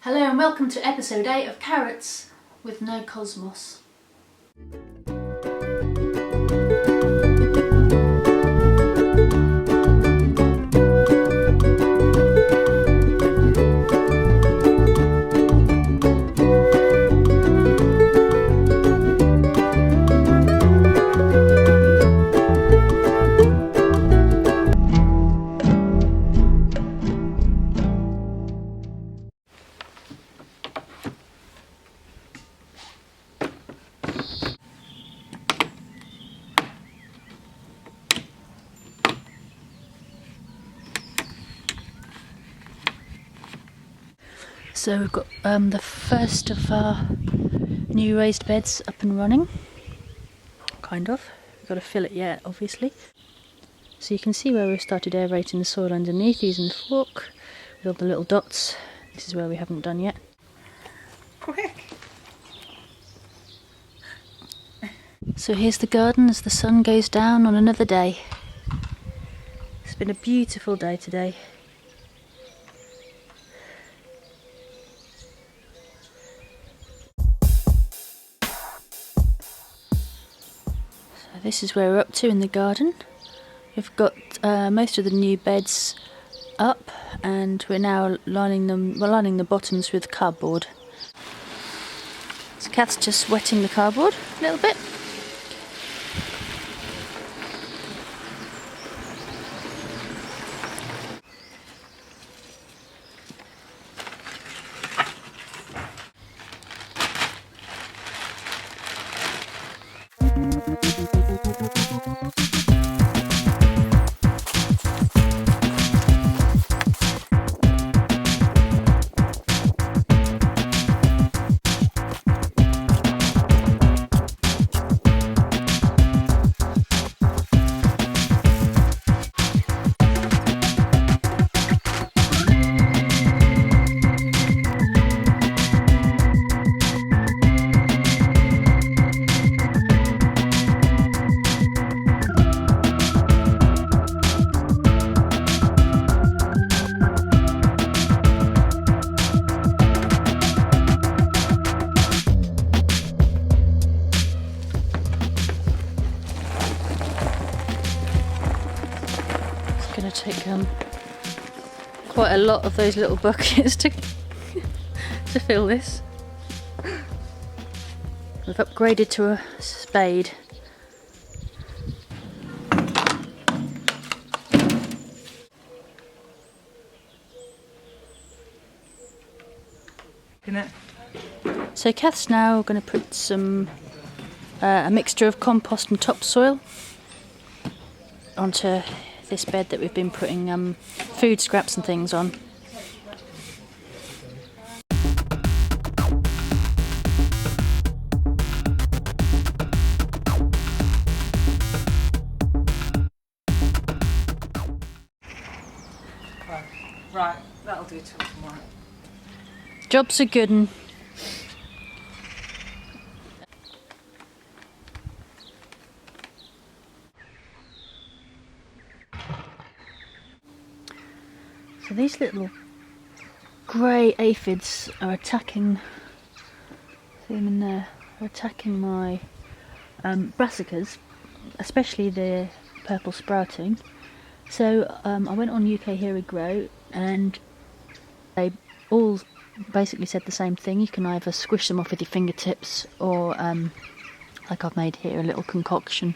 Hello and welcome to episode 8 of Carrots with no cosmos. So we've got the first of our new raised beds up and running, kind of. We've got to fill it yet, obviously. So you can see where we've started aerating the soil underneath using the fork with all the little dots. This is where we haven't done yet. Quick! So here's the garden as the sun goes down on another day. It's been a beautiful day today. This is where we're up to in the garden. We've got most of the new beds up and we're now lining the bottoms with cardboard. So Kath's just wetting the cardboard a little bit. Going to take quite a lot of those little buckets to fill this. We've upgraded to a spade. So Kath's now going to put some a mixture of compost and topsoil onto this bed that we've been putting food scraps and things on. Right, that'll do till tomorrow. Jobs are good and so these little grey aphids are attacking, see them in there, are attacking my brassicas, especially the purple sprouting. So I went on UK Here Grow and they all basically said the same thing. You can either squish them off with your fingertips or like I've made here, a little concoction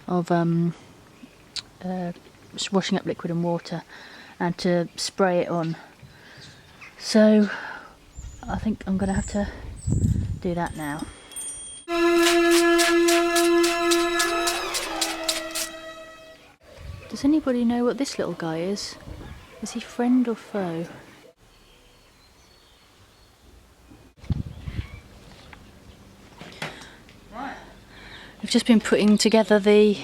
of washing up liquid and water and to spray it on. So I think I'm going to have to do that now. Does anybody know what this little guy is? Is he friend or foe? We've just been putting together the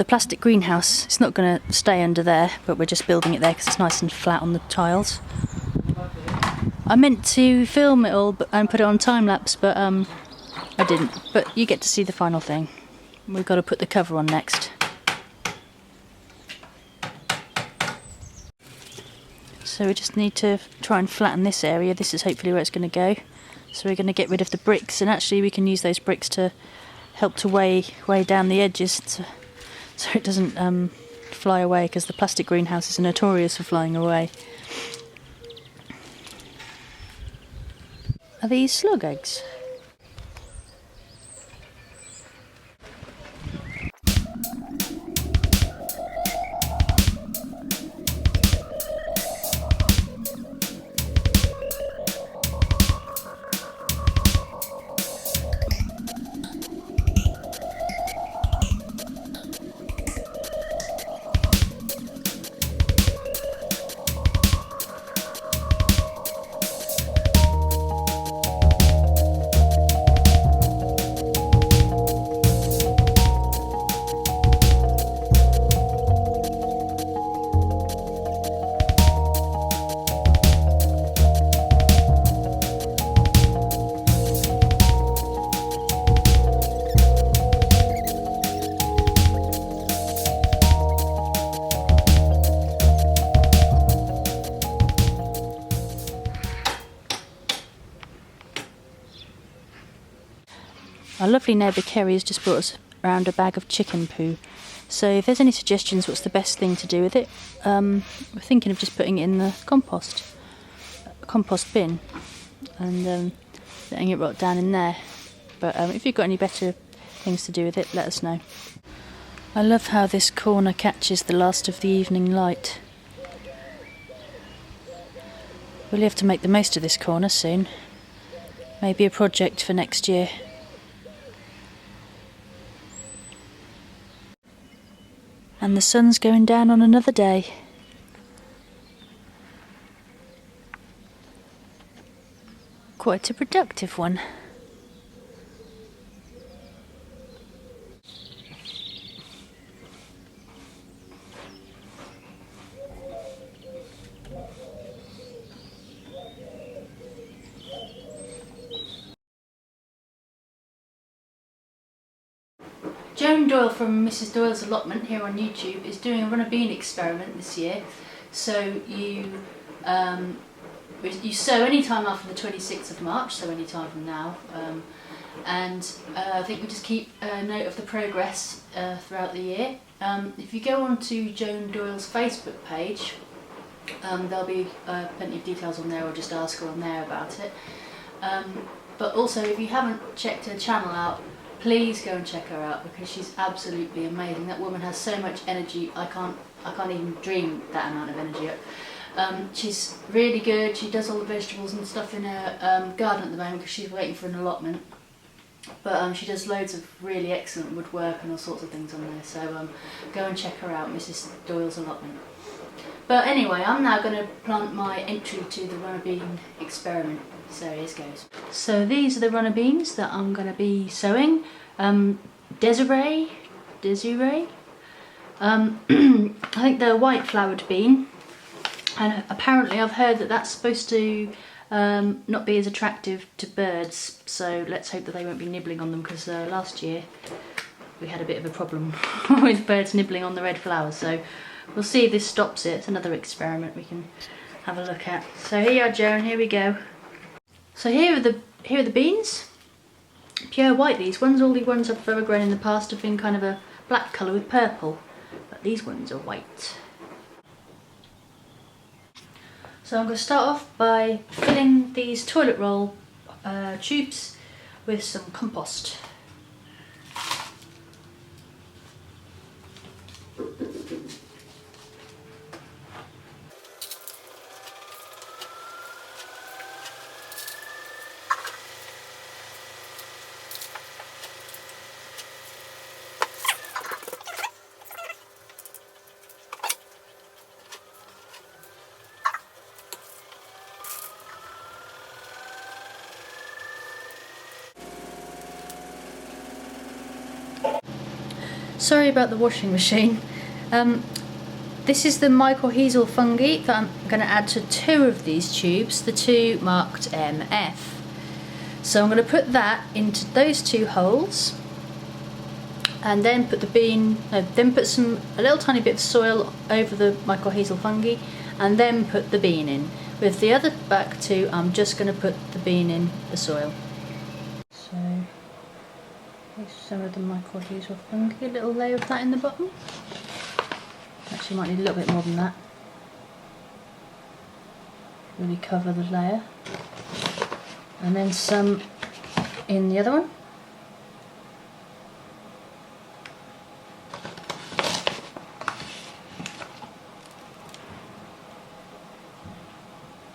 plastic greenhouse. It's not going to stay under there, but we're just building it there because it's nice and flat on the tiles. I meant to film it all and put it on time lapse, but I didn't. But you get to see the final thing. We've got to put the cover on next. So we just need to try and flatten this area. This is hopefully where it's going to go. So we're going to get rid of the bricks, and actually we can use those bricks to help to weigh down the edges so it doesn't fly away, because the plastic greenhouses are notorious for flying away. Are these slug eggs? Our lovely neighbour Kerry has just brought us around a bag of chicken poo. So if there's any suggestions what's the best thing to do with it, we're thinking of just putting it in the compost bin and letting it rot down in there. But if you've got any better things to do with it, let us know. I love how this corner catches the last of the evening light. We'll have to make the most of this corner soon. Maybe a project for next year. And the sun's going down on another day. Quite a productive one. Joan Doyle from Mrs. Doyle's Allotment here on YouTube is doing a run a bean experiment this year. So you sow any time after the 26th of March, so any time from now, and I think we just keep a note of the progress throughout the year. If you go on to Joan Doyle's Facebook page, there'll be plenty of details on there, or just ask her on there about it. But also, if you haven't checked her channel out, please go and check her out, because she's absolutely amazing. That woman has so much energy. I can't even dream that amount of energy up. She's really good. She does all the vegetables and stuff in her garden at the moment, because she's waiting for an allotment. But she does loads of really excellent woodwork and all sorts of things on there. So go and check her out, Mrs. Doyle's Allotment. But anyway, I'm now going to plant my entry to the runner bean experiment. So here goes. So these are the runner beans that I'm going to be sowing. Desiree. I think they're a white flowered bean, and apparently I've heard that that's supposed to not be as attractive to birds. So let's hope that they won't be nibbling on them, because last year we had a bit of a problem with birds nibbling on the red flowers. So we'll see if this stops it. It's another experiment we can have a look at. So here you are, Joan. Here we go. So here are the beans, pure white. These ones, all the ones I've ever grown in the past have been kind of a black colour with purple, but these ones are white. So I'm going to start off by filling these toilet roll tubes with some compost. Sorry about the washing machine. This is the mycorrhizal fungi that I'm going to add to 2 of these tubes, the 2 marked MF. So I'm going to put that into those 2 holes, and then put the bean, then put a little tiny bit of soil over the mycorrhizal fungi, and then put the bean in. With the other back two, I'm just going to put the bean in the soil. So here's some of the mycorrhizas or fungi, a little layer of that in the bottom. Actually might need a little bit more than that. Really cover the layer. And then some in the other one.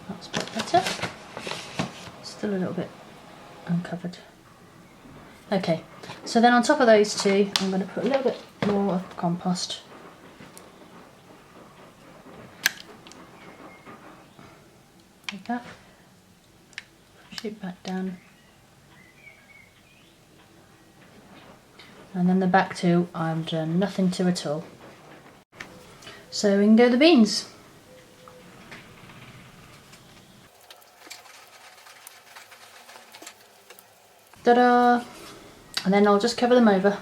That's a bit better. Still a little bit uncovered. Okay, so then on top of those two, I'm going to put a little bit more of compost. Like that. Push it back down. And then the back two, I've done nothing to at all. So we can go the beans. Ta-da! And then I'll just cover them over.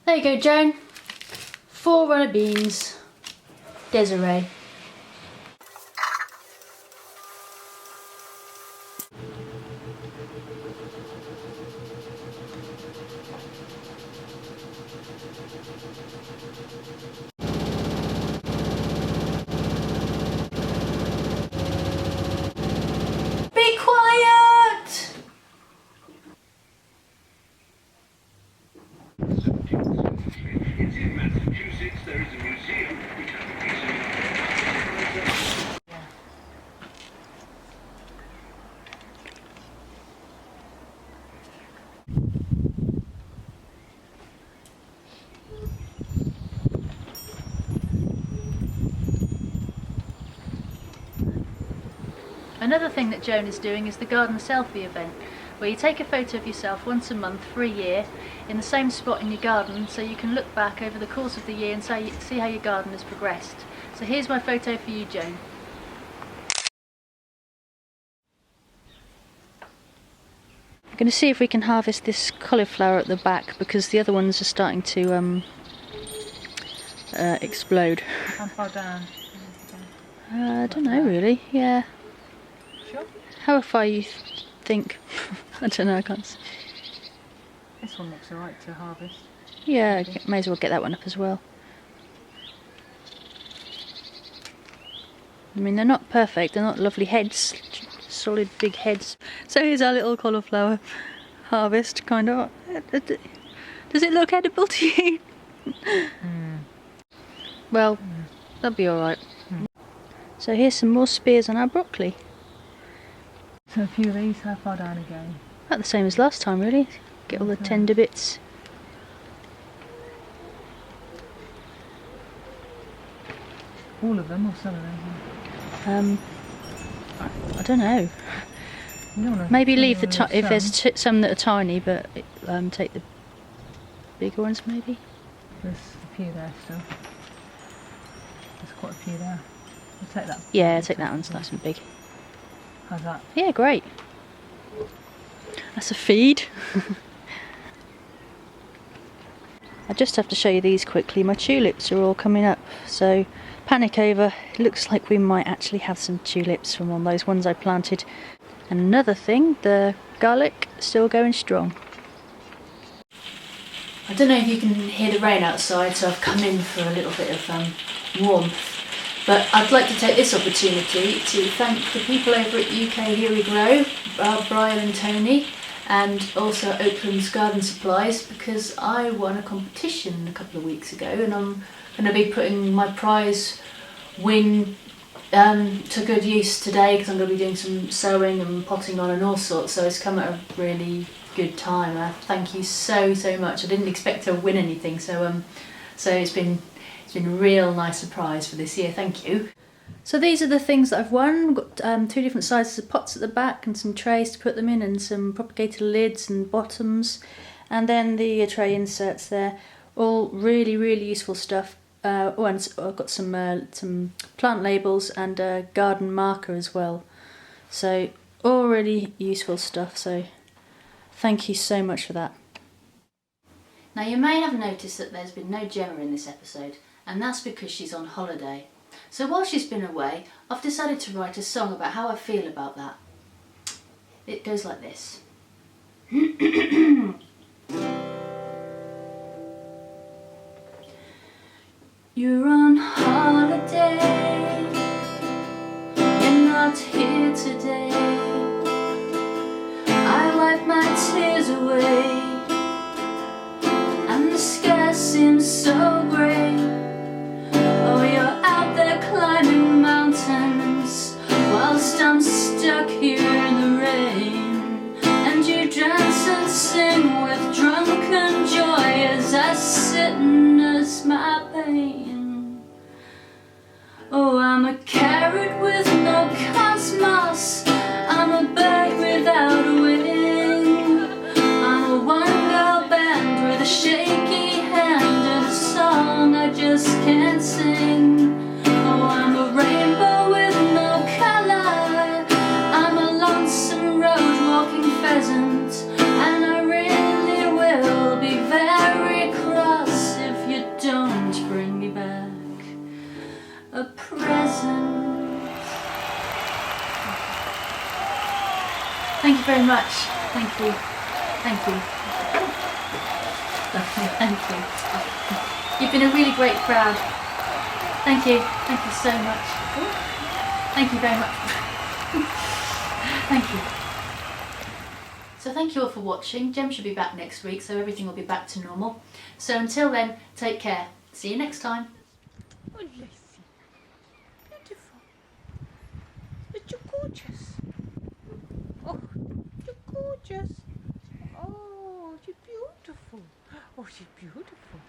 There you go, Joan. 4 runner beans. Desiree. Be quiet! In Massachusetts, there is a museum which has a piece of Another thing that Joan is doing is the garden selfie event, where you take a photo of yourself once a month for a year in the same spot in your garden, so you can look back over the course of the year and see how your garden has progressed. So here's my photo for you, Joan. I'm going to see if we can harvest this cauliflower at the back, because the other ones are starting to explode. How far down? I don't know really, yeah. Sure. How far you think? I don't know, I can't see. This one looks alright to harvest. Yeah, may as well get that one up as well. I mean, they're not perfect, they're not lovely heads, solid big heads. So here's our little cauliflower harvest, kind of. Does it look edible to you? Well, that'll be alright. So here's some more spears on our broccoli. So a few of these, how far down again? About the same as last time, really. Get all the tender bits. All of them or some of them? I don't know. Maybe leave the if there's some that are tiny, but take the bigger ones maybe. There's a few there still. There's quite a few there. We'll take that. Yeah, take that one, it's nice and big. How's that? Yeah, great. That's a feed. I just have to show you these quickly. My tulips are all coming up, so panic over. It looks like we might actually have some tulips from one of those ones I planted. And another thing, the garlic still going strong. I don't know if you can hear the rain outside, so I've come in for a little bit of warmth. But I'd like to take this opportunity to thank the people over at UK Here We Grow, Brian and Tony, and also Doyles Garden Supplies, because I won a competition a couple of weeks ago, and I'm going to be putting my prize win to good use today, because I'm going to be doing some sowing and potting on and all sorts, so it's come at a really good time. Thank you so much. I didn't expect to win anything, so it's been a real nice surprise for this year, thank you. So these are the things that I've won. I've got 2 different sizes of pots at the back and some trays to put them in, and some propagator lids and bottoms, and then the tray inserts there. All really useful stuff. And I've got some plant labels and a garden marker as well. So all really useful stuff. So Thank you so much for that. Now you may have noticed that there's been no Gemma in this episode, and that's because she's on holiday. So while she's been away, I've decided to write a song about how I feel about that. It goes like this. You're on holiday, you're not here today. I wipe my tears away, and the sky seems so grey. Oh, you're out there climbing mountains, whilst I'm stuck here in the rain. And you dance and sing with drunken joy as I sit and nurse my pain. Oh, I'm a carrot with no cosmos, I'm a bird without a wing. I'm a one-girl band with a shaky hand and a song I just can't sing. Oh, I'm a rainbow with no colour, I'm a lonesome road-walking pheasant, and I really will be very cross if you don't bring me back a present. Thank you very much. Thank you. Thank you. Thank you. You've been a really great crowd. Thank you. Thank you so much. Thank you very much. Thank you. So thank you all for watching. Jem should be back next week, so everything will be back to normal. So until then, take care. See you next time. Oh, Lacey. Beautiful. But you're gorgeous. Oh, you're gorgeous. Oh, you're beautiful. Oh, she's beautiful.